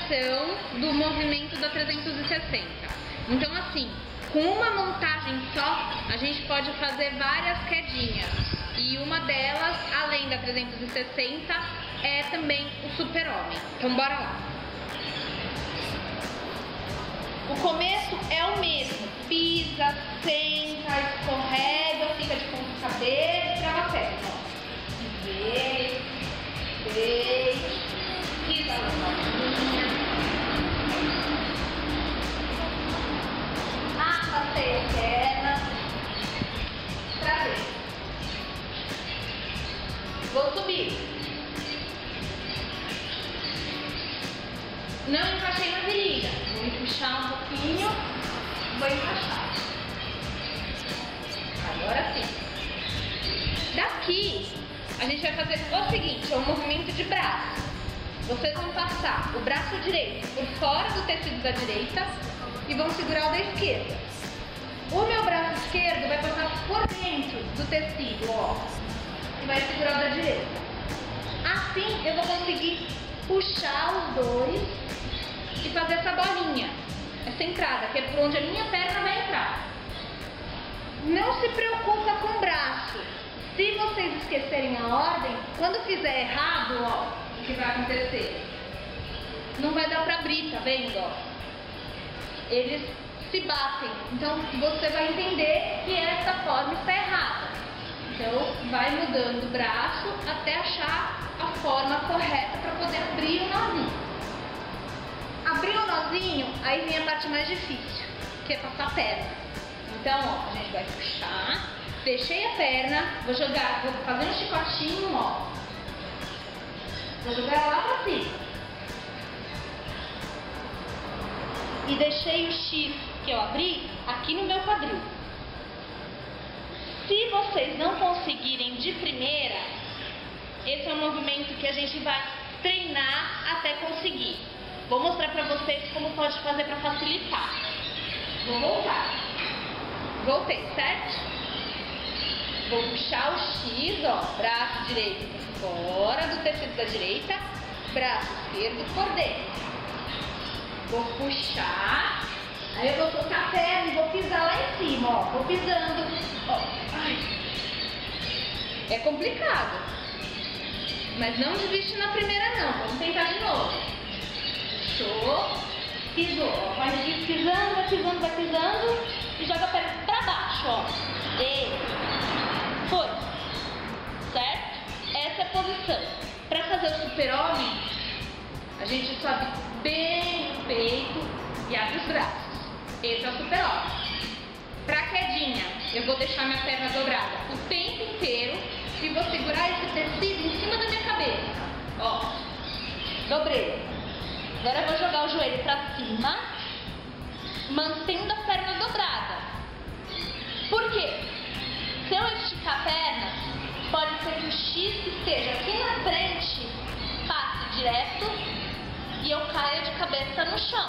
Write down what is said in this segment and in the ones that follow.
variação do movimento da 360. Então assim, com uma montagem só, a gente pode fazer várias quedinhas. E uma delas, além da 360, é também o super-homem. Então bora lá. O começo é o mesmo. Pisa, senta, escorrega, fica de ponta cabeça e trava a perna. Vez, pisa na mãozinha. Afastei a perna. Travei. Vou subir. Não encaixei na virilha. Vou me puxar um pouquinho. Vou encaixar. Agora sim. Daqui, a gente vai fazer o seguinte, é um movimento de braço. Vocês vão passar o braço direito por fora do tecido da direita e vão segurar o da esquerda. O meu braço esquerdo vai passar por dentro do tecido, ó. E vai segurar o da direita. Assim, eu vou conseguir puxar os dois e fazer essa bolinha. Essa entrada, que é por onde a minha perna vai entrar. Não se preocupa com o braço. Se vocês esquecerem a ordem, quando fizer errado, ó, o que vai acontecer? Não vai dar pra abrir, tá vendo, ó? Eles se batem. Então, você vai entender que essa forma está errada. Então, vai mudando o braço até achar a forma correta para poder abrir o nozinho. Abrir o nozinho, aí vem a parte mais difícil, que é passar a perna. Então, ó, a gente vai puxar, fechei a perna, vou jogar, vou fazer um chicotinho, ó. Vou jogar lá pra cima. E deixei o X que eu abri aqui no meu quadril. Se vocês não conseguirem de primeira, esse é um movimento que a gente vai treinar até conseguir. Vou mostrar pra vocês como pode fazer pra facilitar. Vou voltar. Voltei, certo? Vou puxar o X, ó, braço direito por fora do tecido da direita, braço esquerdo por dentro. Vou puxar, aí eu vou soltar a perna e vou pisar lá em cima, ó. Vou pisando, ó. Ai. É complicado, mas não desiste na primeira não. Vamos tentar de novo. Puxou, pisou, ó. Vai pisando, vai pisando e joga a perna pra baixo, ó. E foi, certo? Essa é a posição. Pra fazer o super-homem, a gente sobe bem o peito e abre os braços. Esse é o super-homem. Pra quedinha, eu vou deixar minha perna dobrada o tempo inteiro e vou segurar esse tecido em cima da minha cabeça. Ó, dobrei. Agora eu vou jogar o joelho pra cima, mantendo a perna dobrada. Por quê? Se eu esticar a perna, pode ser que o X que esteja aqui na frente passe direto e eu caia de cabeça no chão.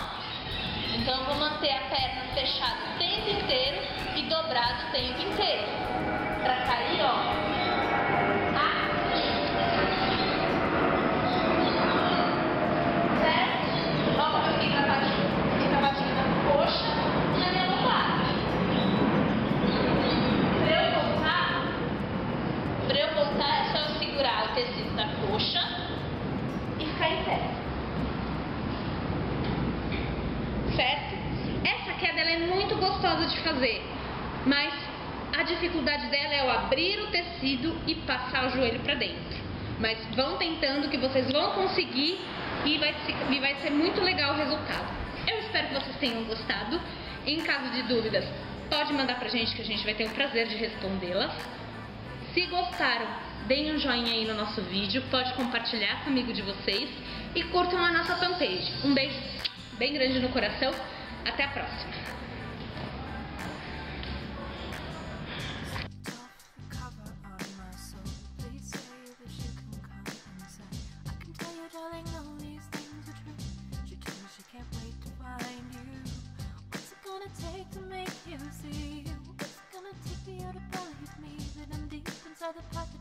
Então eu vou manter a perna fechada o tempo inteiro e dobrada o tempo inteiro. Pra cair, ó. Certo? Ó, como eu fiquei travadinho na coxa, na minha lombada. Pra eu voltar é só eu segurar o tecido da coxa e ficar em pé. Certo? Essa queda ela é muito gostosa de fazer, mas a dificuldade dela é o abrir o tecido e passar o joelho pra dentro. Mas vão tentando que vocês vão conseguir e vai ser muito legal o resultado. Eu espero que vocês tenham gostado. Em caso de dúvidas, pode mandar pra gente que a gente vai ter o prazer de respondê-las. Se gostaram, deem um joinha aí no nosso vídeo, pode compartilhar com o amigo de vocês e curtam a nossa fanpage. Um beijo bem grande no coração, até a próxima! Take to make you see what's gonna take me out of bed with me, that I'm deep inside the pocket.